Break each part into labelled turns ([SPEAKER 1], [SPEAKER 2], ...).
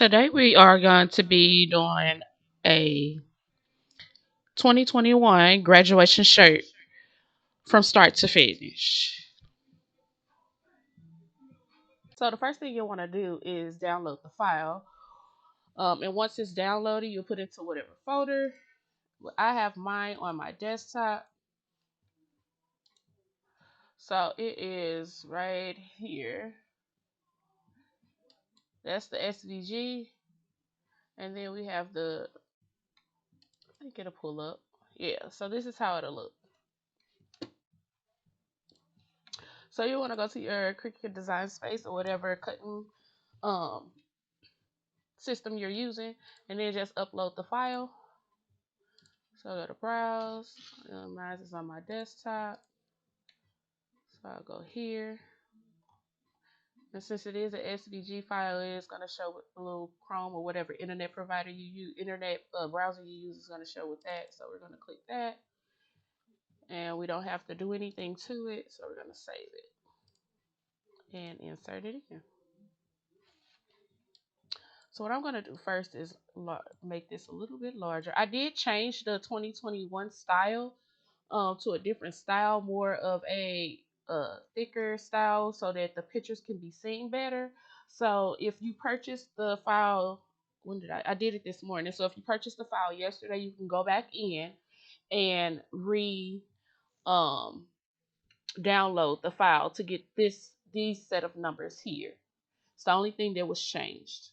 [SPEAKER 1] Today we are going to be doing a 2021 graduation shirt from start to finish. So the first thing you'll want to do is download the file. And once it's downloaded, you'll put it into whatever folder. I have mine on my desktop. So it is right here. That's the SVG. And then we have I think it'll pull up. Yeah, so this is how it'll look. So you want to go to your Cricut design space or whatever cutting um system you're using, and then just upload the file. So I go to browse. Mine is on my desktop, so I'll go here. And since it is an SVG file, it's going to show with a little Chrome or whatever internet provider you use, internet browser you use is going to show with that. So we're going to click that, and we don't have to do anything to it. So we're going to save it and insert it in. So what I'm going to do first is make this a little bit larger. I did change the 2021 style to a different style, more of a thicker style, so that the pictures can be seen better. So if you purchased the file, when did I did it this morning. So if you purchased the file yesterday, you can go back in and um download the file to get these set of numbers here. It's the only thing that was changed.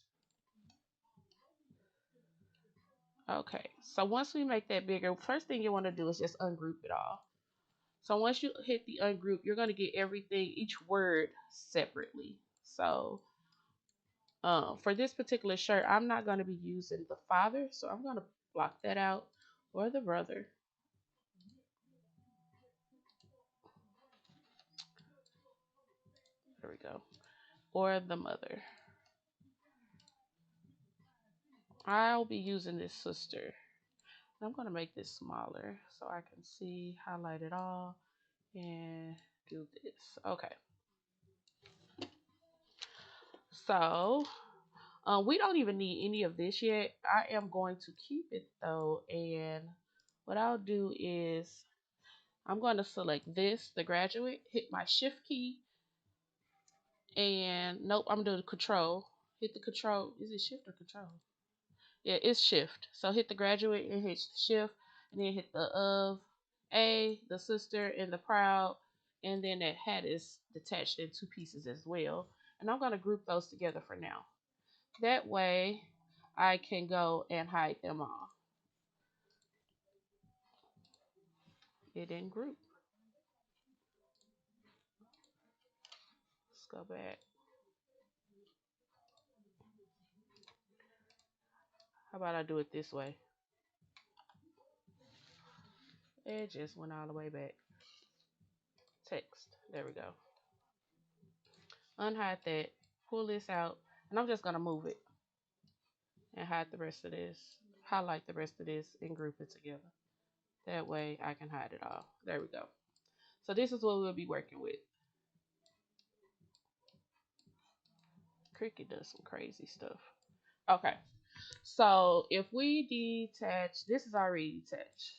[SPEAKER 1] Okay, so once we make that bigger, first thing you want to do is just ungroup it all. So once you hit the ungroup, you're going to get everything, each word separately. So for this particular shirt, I'm not going to be using the father, so I'm going to block that out, or the brother. There we go. Or the mother. I'll be using this sister. I'm going to make this smaller so I can see, highlight it all, and do this. Okay. So we don't even need any of this yet. I am going to keep it though, and what I'll do is I'm going to select this, the graduate, hit my shift key, and nope, I'm doing control. Hit the control. Is it shift or control? Yeah, it's shift. So hit the graduate and hit shift, and then hit the of A, the sister, and the proud, and then that hat is detached in two pieces as well. And I'm going to group those together for now. That way I can go and hide them all. It didn't group. Let's go back. How about I do it this way? It just went all the way back. Text. There we go. Unhide that. Pull this out. And I'm just going to move it and hide the rest of this. Highlight the rest of this and group it together. That way I can hide it all. There we go. So this is what we'll be working with. Cricut does some crazy stuff. Okay. So if we detach, this is already detached.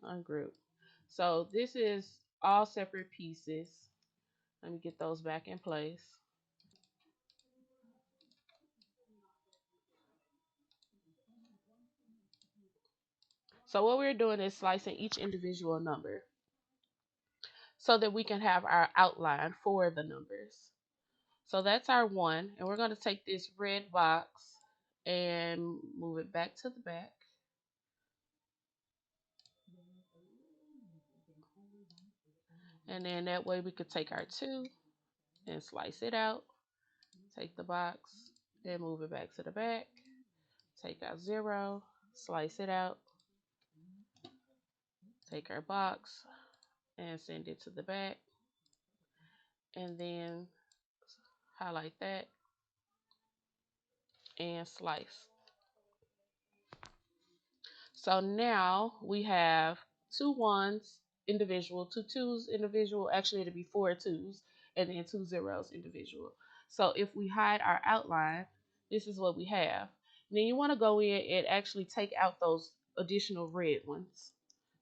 [SPEAKER 1] Ungroup. So this is all separate pieces. Let me get those back in place. So what we're doing is slicing each individual number so that we can have our outline for the numbers. So that's our one, and we're going to take this red box and move it back to the back. And then that way we could take our two and slice it out. Take the box and move it back to the back. Take our zero, slice it out. Take our box and send it to the back. And then highlight that and slice. So now we have two ones individual, two twos individual. Actually, it'll be four twos and then two zeros individual. So if we hide our outline, This is what we have. And then you want to go in and actually take out those additional red ones.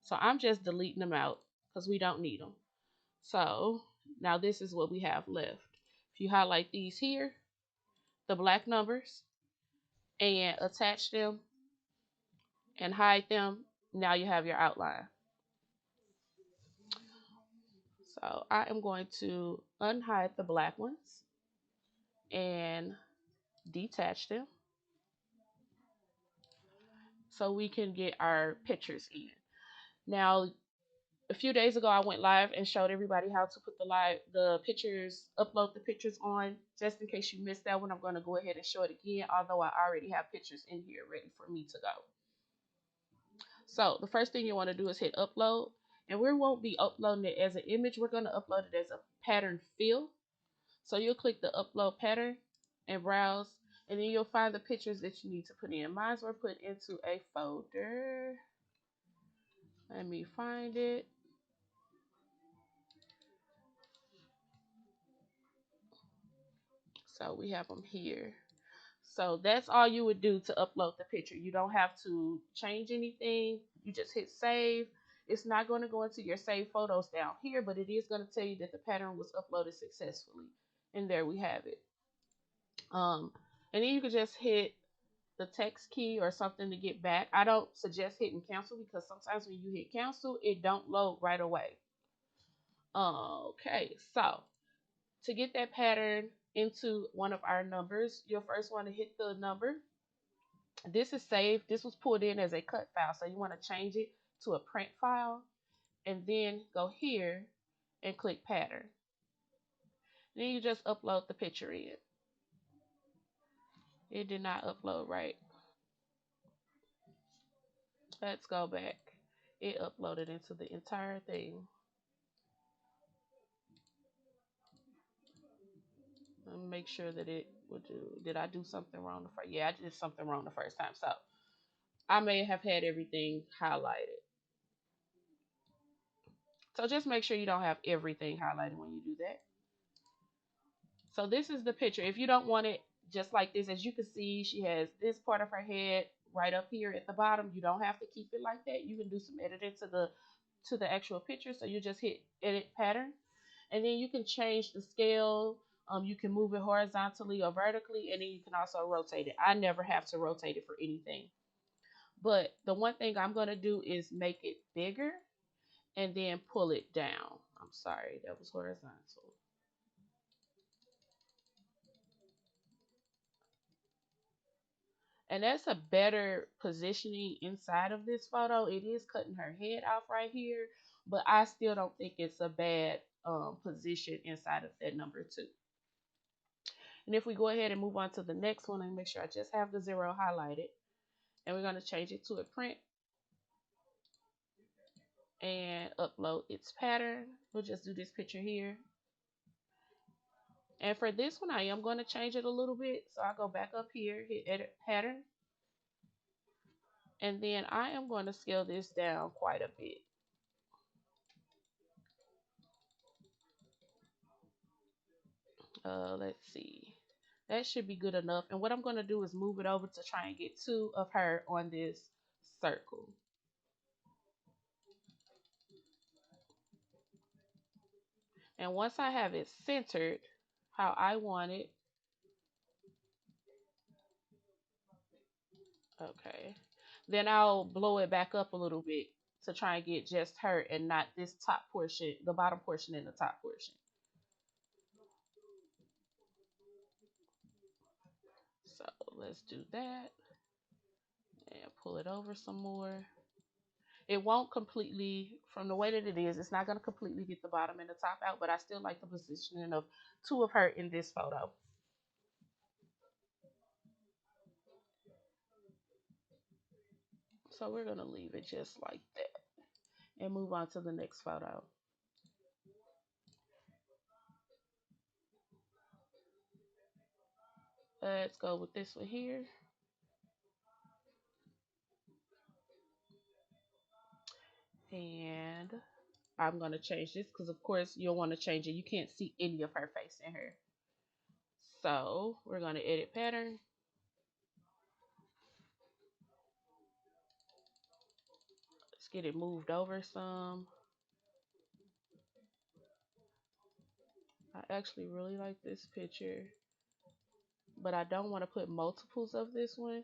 [SPEAKER 1] So I'm just deleting them out because we don't need them. So now this is what we have left. If you highlight these here, the black numbers, and attach them and hide them, now you have your outline. So I am going to unhide the black ones and detach them so we can get our pictures in. Now, a few days ago, I went live and showed everybody how to put the pictures, upload the pictures on. Just in case you missed that one, I'm going to go ahead and show it again, although I already have pictures in here ready for me to go. So the first thing you want to do is hit upload, and we won't be uploading it as an image. We're going to upload it as a pattern fill. So you'll click the upload pattern and browse, and then you'll find the pictures that you need to put in. Mine were put into a folder. Let me find it. So we have them here. So that's all you would do to upload the picture. You don't have to change anything. You just hit save. It's not going to go into your saved photos down here, but it is going to tell you that the pattern was uploaded successfully. And there we have it. And then you can just hit the text key or something to get back. I don't suggest hitting cancel because sometimes when you hit cancel, it don't load right away. Okay, so to get that pattern into one of our numbers, you'll first want to hit the number. This is saved. This was pulled in as a cut file, so you want to change it to a print file and then go here and click pattern. Then you just upload the picture in. It did not upload right. Let's go back. It uploaded into the entire thing. And make sure that it would do. Did I do something wrong the first? Yeah, I did something wrong the first time. So I may have had everything highlighted. So just make sure you don't have everything highlighted when you do that. So this is the picture. If you don't want it just like this, as you can see, she has this part of her head right up here at the bottom. You don't have to keep it like that. You can do some editing to the actual picture. So you just hit edit pattern, and then you can change the scale. You can move it horizontally or vertically, and then you can also rotate it. I never have to rotate it for anything. But the one thing I'm going to do is make it bigger and then pull it down. I'm sorry, that was horizontal. And that's a better positioning inside of this photo. It is cutting her head off right here, but I still don't think it's a bad position inside of that number 2. And if we go ahead and move on to the next one and make sure I just have the 0 highlighted, and we're going to change it to a print and upload its pattern. We'll just do this picture here. And for this one, I am going to change it a little bit. So I'll go back up here, hit edit pattern. And then I am going to scale this down quite a bit. Let's see. That should be good enough. And what I'm going to do is move it over to try and get 2 of her on this circle. And once I have it centered how I want it, okay, then I'll blow it back up a little bit to try and get just her and not this top portion, the bottom portion and the top portion. So let's do that and pull it over some more. It won't completely, from the way that it is, it's not going to completely get the bottom and the top out, but I still like the positioning of 2 of her in this photo. So we're going to leave it just like that and move on to the next photo. Let's go with this one here. And I'm going to change this because, of course, you'll want to change it. You can't see any of her face in here. So we're going to edit pattern. get it moved over some. I actually really like this picture, but I don't want to put multiples of this one.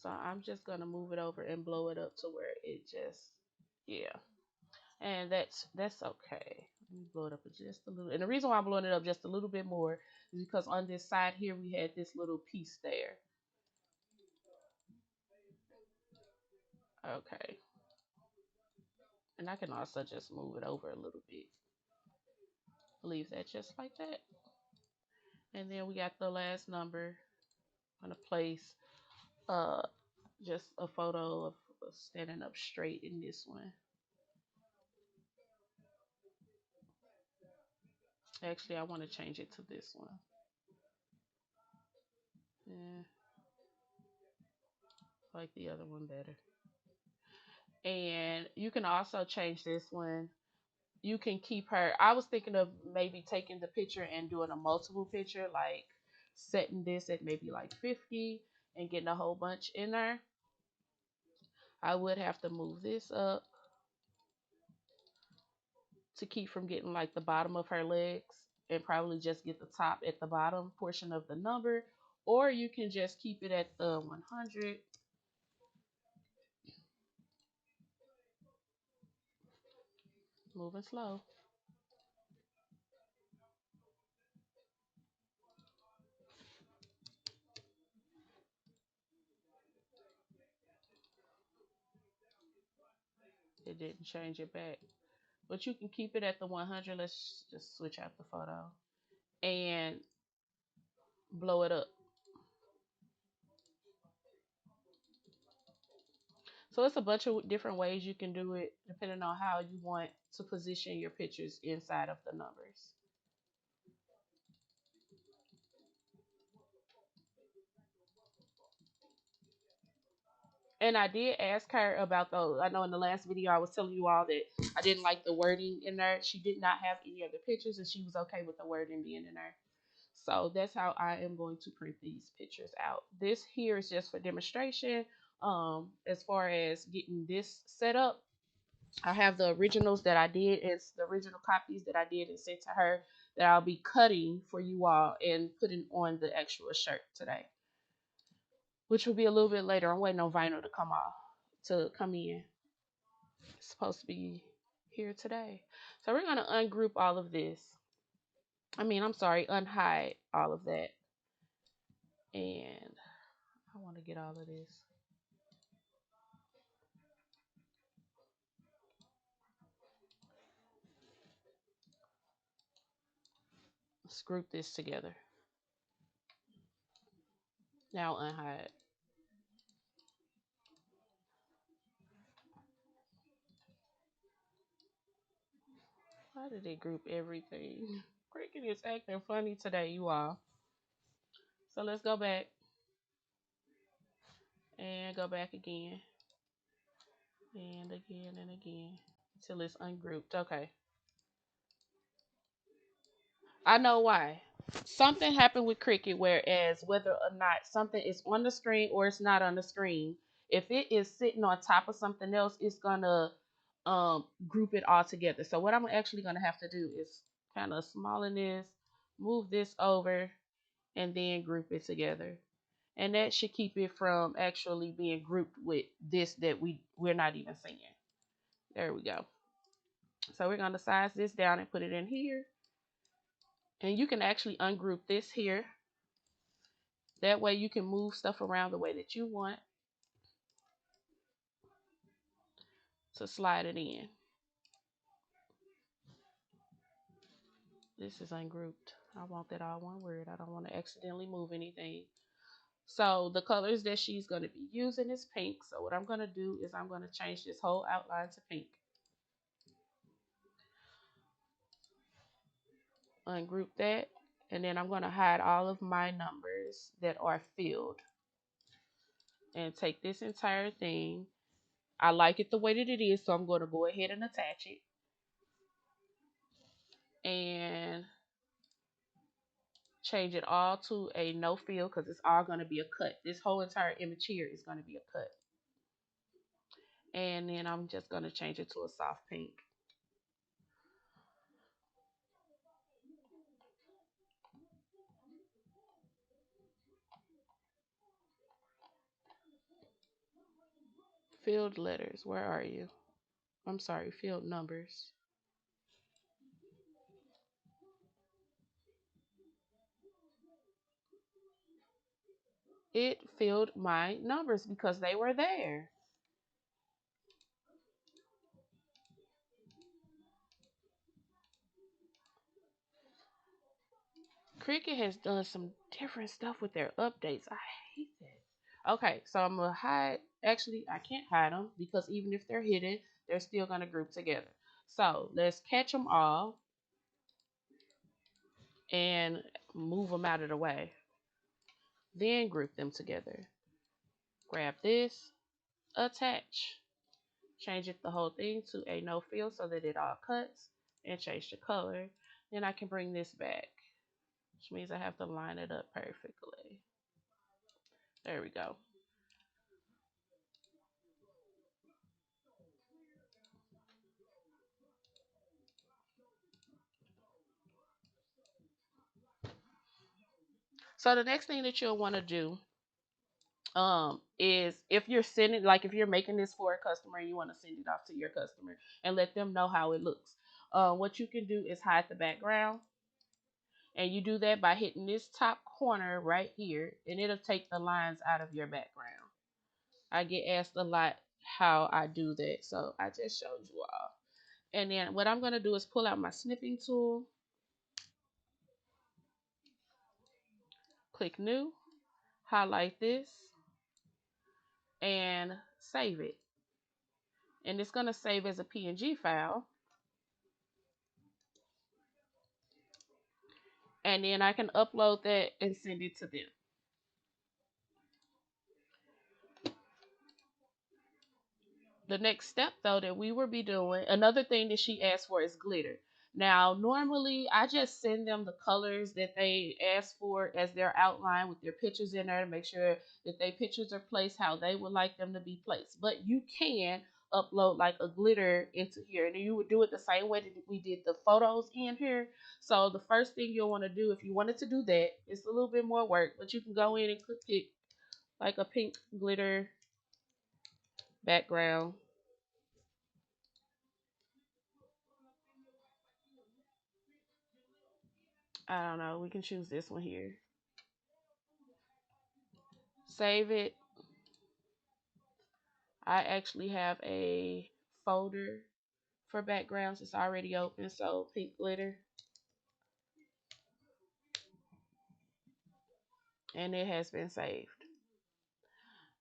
[SPEAKER 1] So I'm just going to move it over and blow it up to where it just, yeah. And that's okay. Let me blow it up just a little. And the reason why I'm blowing it up just a little bit more is because on this side here, we had this little piece there. Okay. And I can also just move it over a little bit. Leave that just like that. And then we got the last number. I'm going to place uh, just a photo of standing up straight in this one. Actually, I want to change it to this one. Yeah, I like the other one better. And you can also change this one. You can keep her. I was thinking of maybe taking the picture and doing a multiple picture, like setting this at maybe like 50 and getting a whole bunch in there. I would have to move this up to keep from getting like the bottom of her legs and probably just get the top at the bottom portion of the number. Or you can just keep it at the 100. Moving slow. It didn't change it back. But you can keep it at the 100. Let's just switch out the photo and blow it up. So it's a bunch of different ways you can do it depending on how you want to position your pictures inside of the numbers. And I did ask her about those. I know in the last video I was telling you all that I didn't like the wording in there. She did not have any other pictures and she was okay with the wording being in there. So that's how I am going to print these pictures out. This here is just for demonstration. As far as getting this set up, I have the originals that I did. It's the original copies that I did and sent to her that I'll be cutting for you all and putting on the actual shirt today, which will be a little bit later. I'm waiting on vinyl to come in. It's supposed to be here today. So we're going to ungroup all of this. I'm sorry, unhide all of that. And I want to get all of this. Let's group this together. Now unhide. Why did it group everything? Cricut is acting funny today, you all. So let's go back and go back again and again and again until it's ungrouped. Okay. I know why. Something happened with Cricut, whereas whether or not something is on the screen or it's not on the screen, if it is sitting on top of something else, it's gonna group it all together. So what I'm actually gonna have to do is kind of smallen this, move this over, and then group it together. And that should keep it from actually being grouped with this that we're not even seeing. There we go. So we're gonna size this down and put it in here. And you can actually ungroup this here. That way you can move stuff around the way that you want to slide it in. This is ungrouped. I want that all one word. I don't want to accidentally move anything. So the colors that she's going to be using is pink. So what I'm going to do is I'm going to change this whole outline to pink. Ungroup that. And then I'm going to hide all of my numbers that are filled. And take this entire thing. I like it the way that it is, so I'm going to go ahead and attach it. And change it all to a no fill because it's all going to be a cut. This whole entire image here is going to be a cut. And then I'm just going to change it to a soft pink. Field letters, where are you? I'm sorry, field numbers. It filled my numbers because they were there. Cricut has done some different stuff with their updates. I hate that. Okay, so I'm gonna hide. Actually, I can't hide them because even if they're hidden, they're still gonna group together. So let's catch them all and move them out of the way. Then group them together. Grab this, attach. Change it the whole thing to a no fill so that it all cuts and change the color. Then I can bring this back, which means I have to line it up perfectly. There we go. So the next thing that you'll want to do is if you're sending, like if you're making this for a customer and you want to send it off to your customer and let them know how it looks, what you can do is hide the background, and you do that by hitting this top corner right here, and it'll take the lines out of your background. I get asked a lot how I do that, so I just showed you all. And then what I'm going to do is pull out my snipping tool, click new, highlight this, and save it. And it's going to save as a PNG file. And then I can upload that and send it to them. The next step though that we will be doing, another thing that she asked for is glitter. Now normally I just send them the colors that they asked for as their outline with their pictures in there to make sure that their pictures are placed how they would like them to be placed. But you can upload like a glitter into here, and you would do it the same way that we did the photos in here. So the first thing you'll want to do if you wanted to do that, it's a little bit more work, but you can go in and pick like a pink glitter background. I don't know. We can choose this one here. Save it. I actually have a folder for backgrounds. It's already open, so pink glitter. And it has been saved.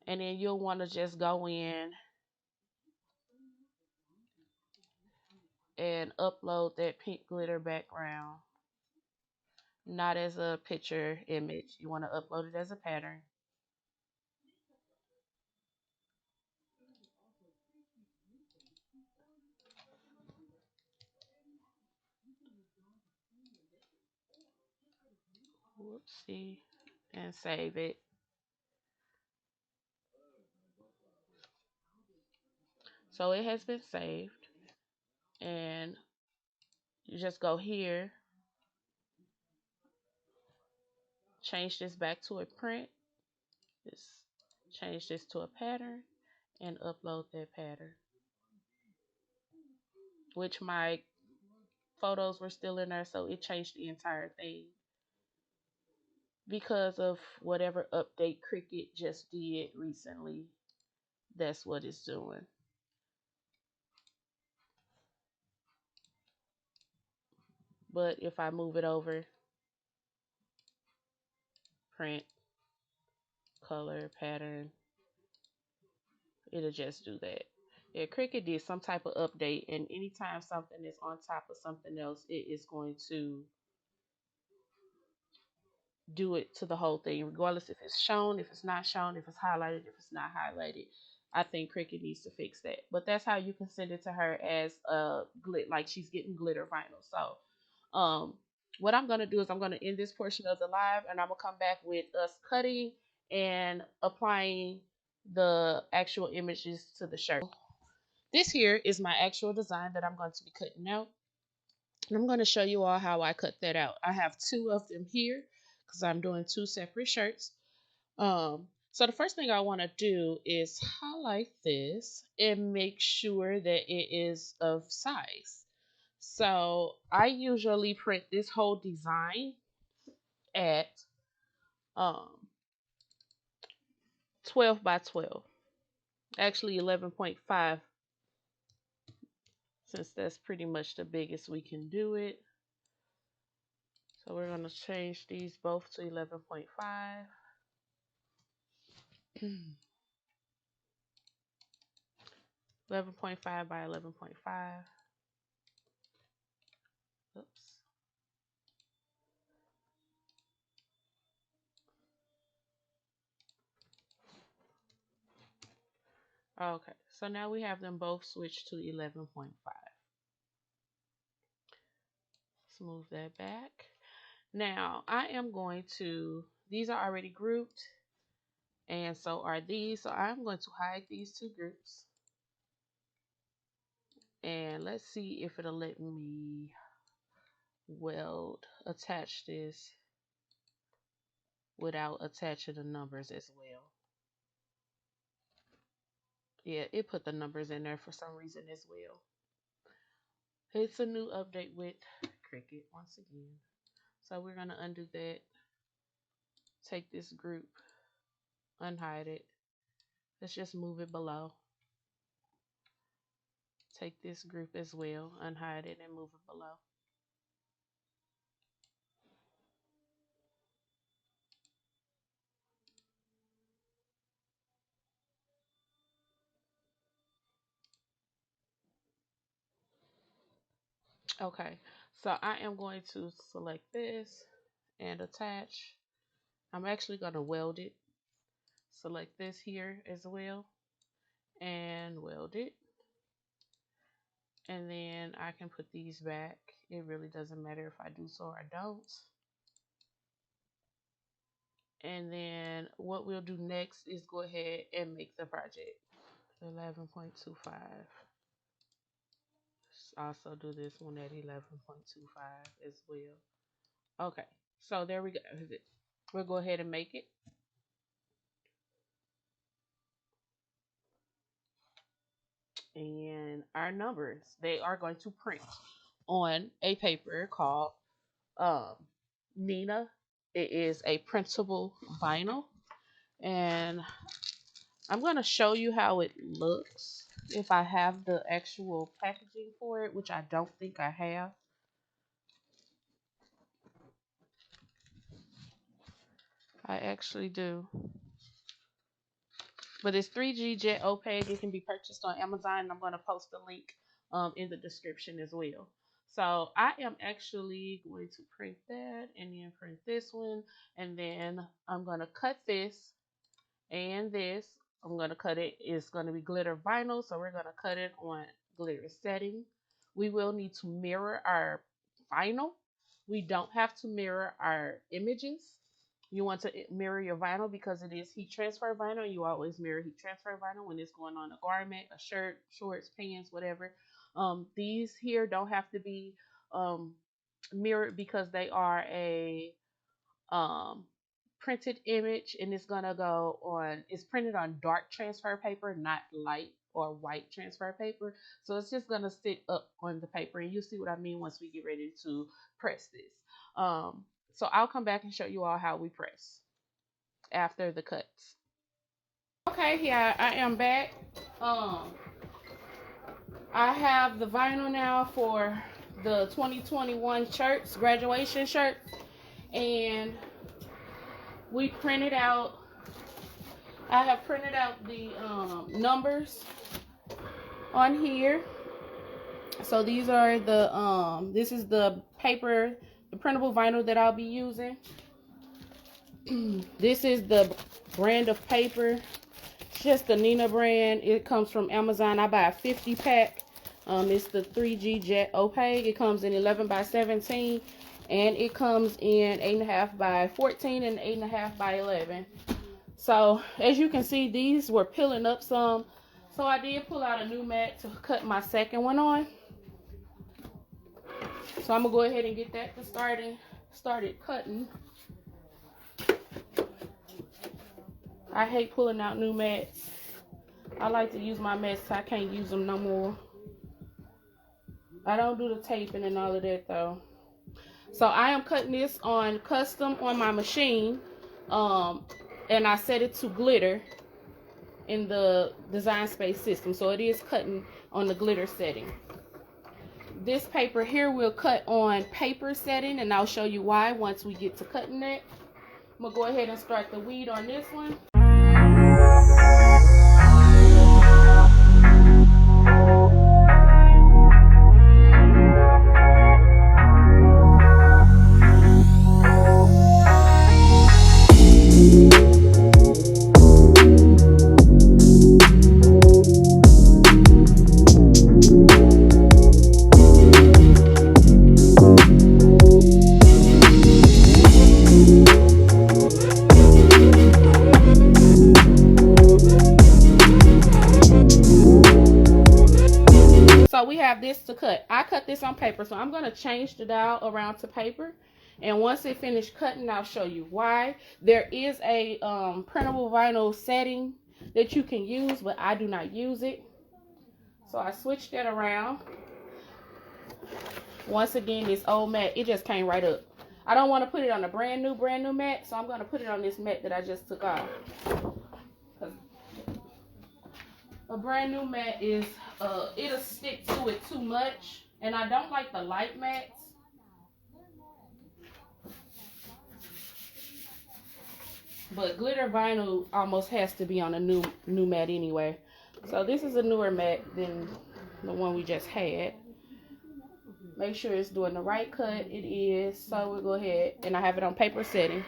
[SPEAKER 1] And then you'll want to just go in and upload that pink glitter background. Not as a picture image. You want to upload it as a pattern. Whoopsie. And save it. So it has been saved. And you just go here, change this back to a print. Just change this to a pattern and upload that pattern. Which my photos were still in there, so it changed the entire thing because of whatever update Cricut just did recently. That's what it's doing. But if I move it over, print, color, pattern, it'll just do that. Yeah, Cricut did some type of update, and anytime something is on top of something else, it is going to do it to the whole thing, regardless if it's shown, if it's not shown, if it's highlighted, if it's not highlighted. I think Cricut needs to fix that. But that's how you can send it to her as a glit, like she's getting glitter vinyl. So, what I'm gonna do is I'm gonna end this portion of the live, and I'm gonna come back with us cutting and applying the actual images to the shirt. This here is my actual design that I'm going to be cutting out. And I'm going to show you all how I cut that out. I have two of them here because I'm doing two separate shirts. So the first thing I want to do is highlight this and make sure that it is of size. So I usually print this whole design at um, 12 by 12. Actually 11.5, since that's pretty much the biggest we can do it. So we're going to change these both to 11.5. 11.5 by 11.5. Oops. Okay, so now we have them both switched to 11.5. Let's move that back. Now I am going to, these are already grouped, and so are these. So I'm going to hide these two groups. And let's see if it'll let me attach this without attaching the numbers as well. Yeah, it put the numbers in there for some reason as well. It's a new update with Cricut once again. So we're going to undo that. Take this group, unhide it. Let's just move it below. Take this group as well, unhide it, and move it below. Okay, so I am going to select this and attach. I'm actually going to weld it. Select this here as well and weld it. And then I can put these back. It really doesn't matter if I do so or don't. And then what we'll do next is go ahead and make the project. 11.25. Also do this one at 11.25 as well. Okay, so there we go. We'll go ahead and make it. And our numbers, they are going to print on a paper called Nina. It is a printable vinyl. And I'm going to show you how it looks if I have the actual packaging for it, which I don't think I have. I actually do. But it's 3G Jet opaque. It can be purchased on Amazon, and I'm going to post the link in the description as well. So I am actually going to print that and then print this one, and then I'm going to cut this and this. I'm going to cut it. It's going to be glitter vinyl, so we're going to cut it on glitter setting. We will need to mirror our vinyl. We don't have to mirror our images. You want to mirror your vinyl because it is heat transfer vinyl. You always mirror heat transfer vinyl when it's going on a garment, a shirt, shorts, pants, whatever. These here don't have to be mirrored because they are a um, printed image, and it's gonna go on. It's printed on dark transfer paper, not light or white transfer paper. So it's just gonna sit up on the paper, and you'll see what I mean once we get ready to press this. So I'll come back and show you all how we press after the cuts. Okay, here I am back. I have the vinyl now for the 2021 shirts, graduation shirt, and we printed out. I have printed out the numbers on here. So these are the this is the paper, the printable vinyl that I'll be using. This is the brand of paper. It's just the Nina brand. It comes from Amazon. I buy a 50 pack. It's the 3G Jet opaque. It comes in 11 by 17, and it comes in 8.5 by 14 and 8.5 by 11. So as you can see, these were peeling up some. So I did pull out a new mat to cut my second one on. So I'm gonna go ahead and get that started cutting. I hate pulling out new mats. I like to use my mats so I can't use them no more. I don't do the taping and all of that though. So I am cutting this on custom on my machine. And I set it to glitter in the Design Space system. So it is cutting on the glitter setting. This paper here will cut on paper setting, and I'll show you why once we get to cutting it. I'm gonna go ahead and start the weed on this one. This to cut. I cut this on paper, so I'm going to change the dial around to paper, and once it finished cutting, I'll show you why. There is a printable vinyl setting that you can use, but I do not use it, so I switched that around. Once again, this old mat, it just came right up. I don't want to put it on a brand new mat, so I'm going to put it on this mat that I just took off. A brand new mat is it'll stick to it too much, and I don't like the light mats. But glitter vinyl almost has to be on a new mat anyway. So this is a newer mat than the one we just had. Make sure it's doing the right cut. It is. So we'll go ahead, and I have it on paper setting.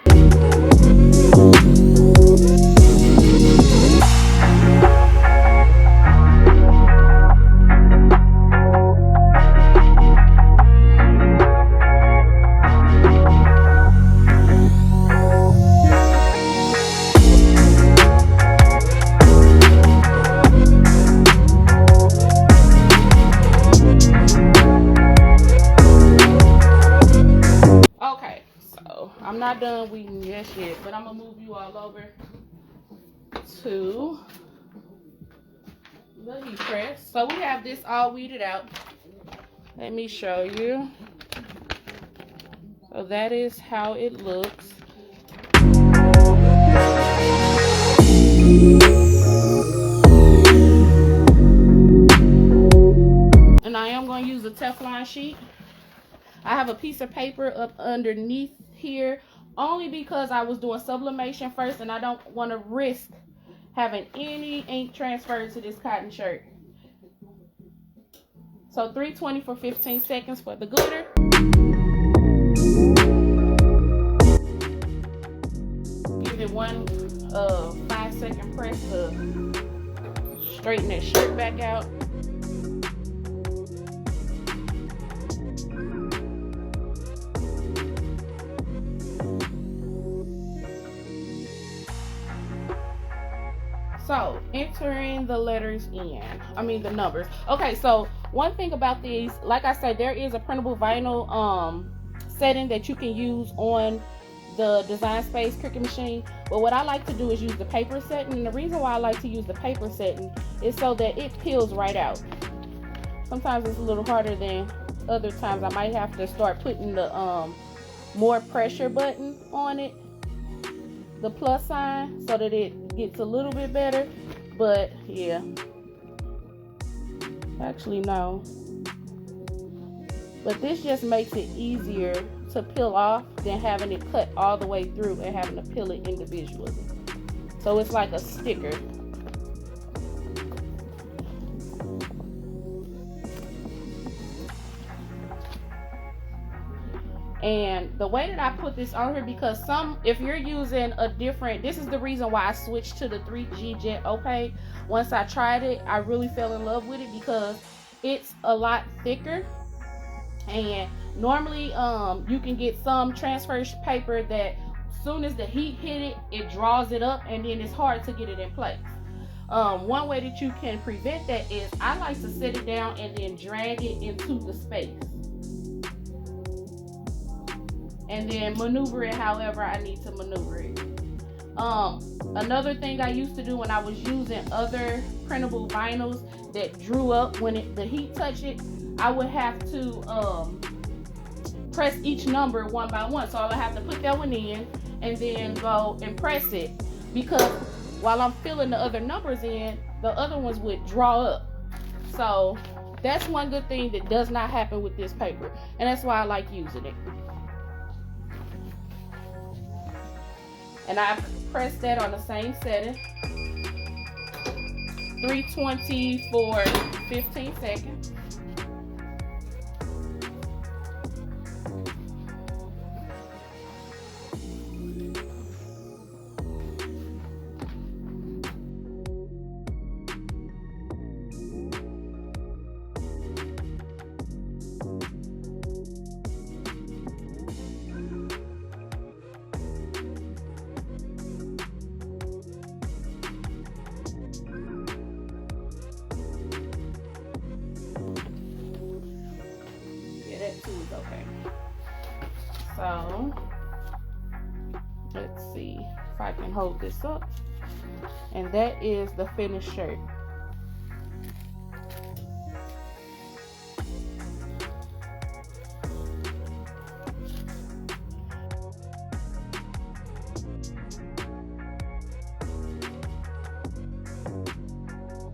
[SPEAKER 1] I'm not done weeding just yet, but I'm gonna move you all over to the heat press. So we have this all weeded out. Let me show you. So that is how it looks. And I am going to use a Teflon sheet. I have a piece of paper up underneath here only because I was doing sublimation first, and I don't want to risk having any ink transferred to this cotton shirt. So 320 for 15 seconds for the glitter. Give it one 5-second press to straighten that shirt back out. So, entering the letters in, the numbers. Okay, so one thing about these, like I said, there is a printable vinyl setting that you can use on the Design Space Cricut machine. But what I like to do is use the paper setting. And the reason why I like to use the paper setting is so that it peels right out. Sometimes it's a little harder than other times. I might have to start putting the more pressure button on it, the plus sign, so that it gets a little bit better. But yeah, actually no, but this just makes it easier to peel off than having it cut all the way through and having to peel it individually. So it's like a sticker. And the way that I put this on here, because if you're using a different, this is the reason why I switched to the 3G Jet Opaque. Once I tried it, I really fell in love with it because it's a lot thicker. And normally you can get some transfer paper that as soon as the heat hit it, it draws it up, and then it's hard to get it in place. One way that you can prevent that is I like to set it down and then drag it into the space. And then maneuver it however I need to maneuver it. Another thing I used to do when I was using other printable vinyls that drew up when the heat touched it, I would have to press each number one by one. So I would have to put that one in and then go and press it, because while I'm filling the other numbers in, the other ones would draw up. So that's one good thing that does not happen with this paper, and that's why I like using it. And I press that on the same setting, 320 for 15 seconds. Okay, so let's see if I can hold this up, and that is the finished shirt.